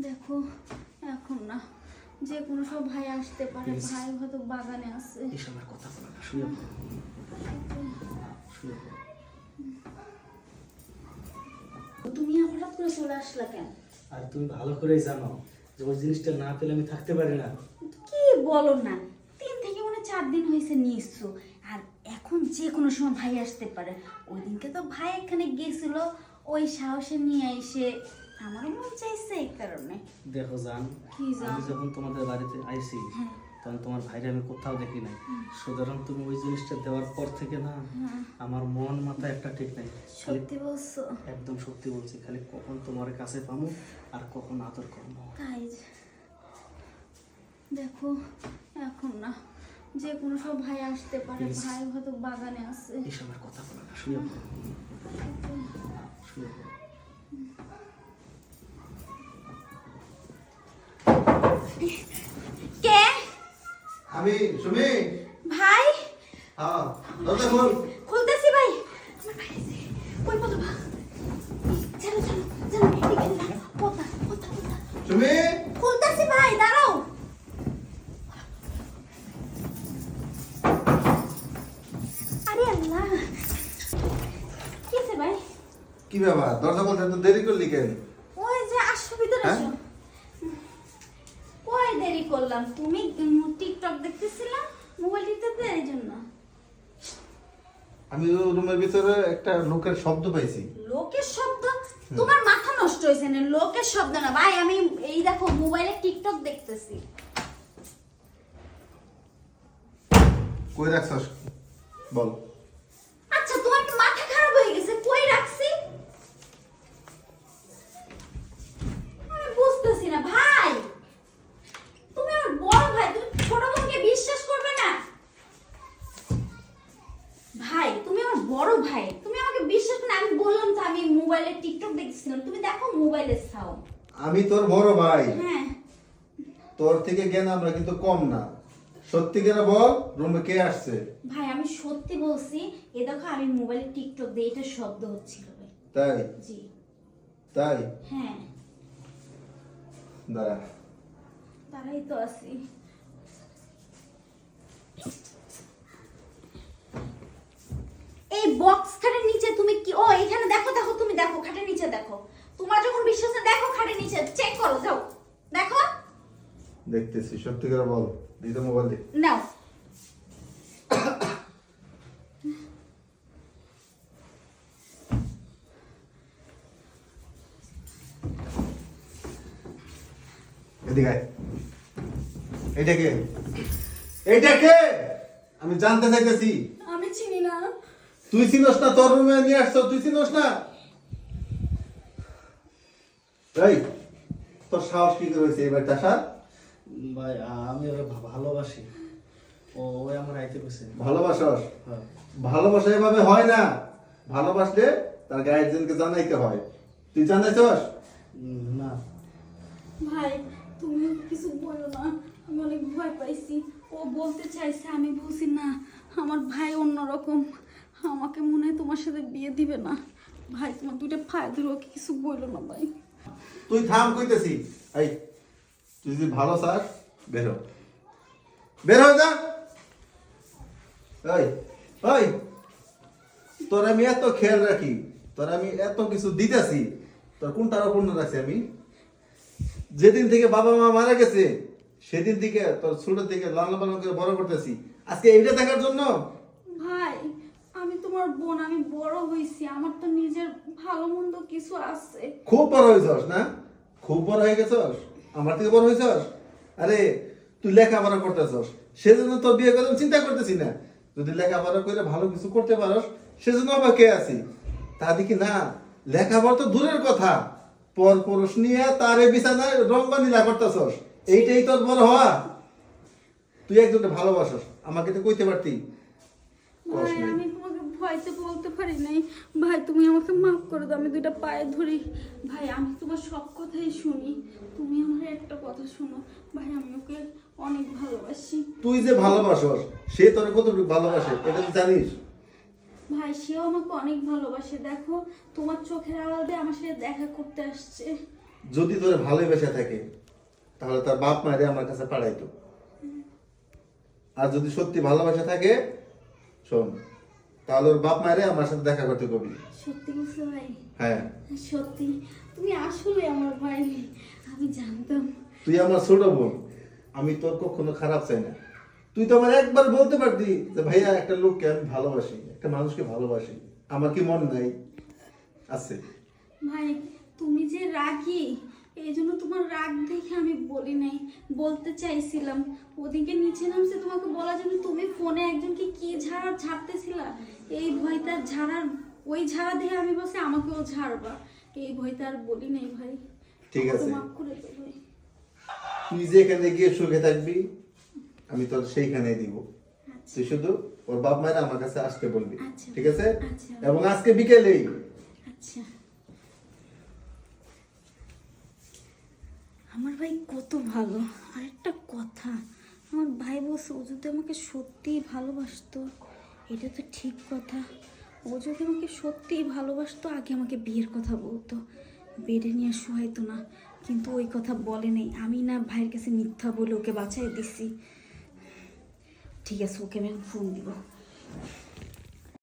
দেখো এখন না, যে কোনো সব ভাই আসতে পারে। ভাই হয়তো বাগানে আছে। এসবের কথা বলো না, শুয়ে পড়ো। শুয়ে পড়ো। তুমি হঠাৎ করে চলে আসলা কেন? আর তুমি ভালো করেই জানো যে ওই জিনিসটা না পেলে আমি থাকতে পারি না। কি বলো না, 3 থেকে 4 দিন হয়েছে নিয়েছো, আর এখন যে কোনো সময় ভাই আসতে পারে। ওই দিনকে তো ভাই এখানে গেছিল, ওই সাহসে নিয়ে এসে আমারও মন চাইছে এই কারণে। দেখো জান, কি জান? আমি যখন তোমাদের বাড়িতে আইছি তখন তোমার ভাইরে আমি কোথাও দেখি নাই। সুতরাং তুমি ওই জিনিসটা দেওয়ার পর থেকে না আমার মন মাথা একটা ঠিক নাই। সত্যি বলছো? একদম সত্যি বলছি, খালি কখন তোমার কাছে পাবো আর কখন আদর করবো। তাই দেখো এখন না, যে কোনো সব ভাই আসতে পারে। ভাই হয়তো বাগানে আছে। এসবের কথা বলো না, শুয়ে পড়ো। শুয়ে পড়ো। কে? আমি সুমি। ভাই হ্যাঁ, দরজা খোল। খুলতেছি ভাই। আমার ভাই আছে। কই বলো ভাই? চলো চলো চলো, এখানে দাও। পোতা পোতা পোতা। সুমি। খুলতেছি ভাই, দাঁড়াও। আরে আল্লাহ, কি আছে ভাই? কি ব্যাপার, দরজা বলতে এত দেরি করলি কেন? ওই যে আসো, ভিতরে হ্যাঁ? আসো। কই দেরি করলাম? তুমি টিকটক দেখতেছিলা, মোবাইল টিপতে, এই জন্য। আমি রুমের ভিতরে একটা লোকের শব্দ পাইছি। লোকের শব্দ? তোমার মাথা নষ্ট হয়েছে না, লোকের শব্দ না ভাই। আমি এই দেখো মোবাইলে টিকটক দেখতেছি। কই রাখছস বল। আচ্ছা, তোমার কি মাথা খারাপ হয়ে গেছে? কই রাখছি আমি বুঝতেছি না ভাই। তুমি আমার বড় ভাই, তুমি ছোট বোনকে বিশ্বাস করবে না? ভাই তুমি আমার বড় ভাই, তুমি আমাকে বিশ্বাস না? আমি বললাম তো আমি মোবাইলে টিকটক দেখছিলাম, তুমি দেখো মোবাইলে চাও। আমি তোর বড় ভাই, হ্যাঁ তোর থেকে জ্ঞান আমরা কিন্তু কম না। সত্যি করে বল, রুমে কে আসছে? ভাই, আমি সত্যি বলছি। এ দেখো আমি মোবাইলে টিকটক দিয়ে এটা শব্দ হচ্ছিল ভাই। তাই? জি। তাই? হ্যাঁ, দাঁড়া। তারাই তো আছি। এই বক্স খাটের নিচে তুমি কি? ও এখানে দেখো দেখো, তুমি দেখো খাটের নিচে দেখো। তোমার যখন বিশ্বাস না, দেখো খাটের নিচে চেক করো, যাও দেখো। দেখতেছি, সত্যি করে বল। দিতে মোবাইল দে। নাও। এদিকে আয়। এইটা কে? এইটা কে? আমি জানতে চাইতেছি। আমি চিনি না। তুই চিনস না? তোর রুমে নিয়ে আসছো, তুই চিনস না? এই, তোর সাহস কি করে হয়েছে এবার আসার? ভাই আমি ওরা ভালোবাসি। ওই আমার আইতে কইছে। ভালোবাসস? হ্যাঁ। ভালোবাসা এভাবে হয় না। ভালোবাসলে তার গার্জেনকে জানাইতে হয়। তুই জানাইছস? না ভাই তুমি কিছু বলো না, আমি অনেক ভয় পাইছি। ও বলতে চাইছে, আমি বলছি না, আমার ভাই অন্যরকম, আমাকে মনে হয় তোমার সাথে বিয়ে দিবে না। ভাই তোমার দুইটা পায়ে ধরে ওকে কিছু বলো না ভাই। তুই থাম কইতেছি। এই, তুই যদি ভালো চাস বের হ। বের হয়ে যা। এই, এই, তোর আমি এত খেয়াল রাখি, তোর আমি এত কিছু দিতেছি, তোর কোনটার অপূর্ণ রাখছি আমি? যেদিন থেকে বাবা মা মারা গেছে সেদিন থেকে তোর ছোট থেকে লালন পালন করে বড় করতেছি, আজকে এইটা দেখার জন্য? ভাই আমি তোমার বোন, আমি বড় হইছি, আমার তো নিজের ভালো মন্দ কিছু আছে। খুব বড় হয়েছস না? খুব বড় হয়ে গেছস, আমার থেকে বড় হয়েছস। আরে তুই লেখাপড়া করতেছস, সেজন্য তোর বিয়ে করার চিন্তা করতেছি না। যদি লেখাপড়া করে ভালো কিছু করতে পারস সেজন্য আবার কে আছি। তা দেখি না, লেখাপড়া তো দূরের কথা, পর পুরুষ নিয়ে তারে বিছানায় রংবানিলা করতেছস। এইটাই তোর বড় হওয়া? তুই একজনকে ভালোবাসস, আমাকে তো কইতে পারতি। কস ভাই নাই। আমি তোমাকে ভয়তে বলতে পারি নাই। ভাই তুমি আমাকে মাফ করে দাও, আমি দুইটা পায়ে ধরি। ভাই আমি তোমার সব কথাই শুনি, তুমি আমার একটা কথা শোনো। ভাই আমি ওকে অনেক ভালোবাসি। তুই যে ভালোবাসস সে তোর কতটুকু ভালোবাসে এটা তুই জানিস? ভাই সেও আমাকে অনেক ভালোবাসে। দেখো তোমার চোখের আড়াল দিয়ে আমার সাথে দেখা করতে আসছে। যদি তোর ভালোবেসে থাকে তাহলে তার বাপ মায়ের আমার কাছে পাঠাইতো। আর যদি সত্যি ভালোবাসা থাকে শোন, তাহলে ওর বাপ মায়ের আমার সাথে দেখা করতে কবি। সত্যি বলছো ভাই? হ্যাঁ, সত্যি তুমি আসলে আমার ভাই, আমি জানতাম। তুই আমার ছোট বোন, আমি তোর কখনো খারাপ চাই না। তুই তো আমার একবার বলতে পারতি যে ভাইয়া একটা লোককে আমি ভালোবাসি, একটা মানুষকে ভালোবাসি। আমার কি মন নাই? আছে। ভাই তুমি যে রাগী, এই জন্য তোমার রাগ দেখে আমি বলি নাই, বলতে চাইছিলাম। ওদিকে নিচে নামছে তোমাকে বলার জন্য, তুমি ফোনে একজনকে কি ঝাড়া ঝাড়তেছিলা, এই ভয়টা ঝাড়ার, ওই ঝাড়া দেখে আমি বলছি আমাকেও ঝাড়বা, এই ভয়টা আর বলি নাই ভাই। ঠিক আছে, মাফ করে দে ভাই। তুই যেখানে গিয়ে সুখে থাকবি আমি তোর সেইখানেই দিব। আচ্ছা। তুই শুধু ওর বাপ মায়ের আমার কাছে আসতে বলবি, আচ্ছা। ঠিক আছে? আচ্ছা। এবং আজকে বিকেলেই। আচ্ছা। আমার ভাই কত ভালো। আর একটা কথা, আমার ভাই বলছে ও যদি আমাকে সত্যিই ভালোবাসতো, এটা তো ঠিক কথা, ও যদি আমাকে সত্যিই ভালোবাসতো আগে আমাকে বিয়ের কথা বলতো, বেডে নিয়ে শোয়াইতো না। কিন্তু ওই কথা বলে নেই, আমি না ভাইয়ের কাছে মিথ্যা বলে ওকে বাঁচাই দিছি। ঠিক আছে, ওকে আমি ফোন দিব।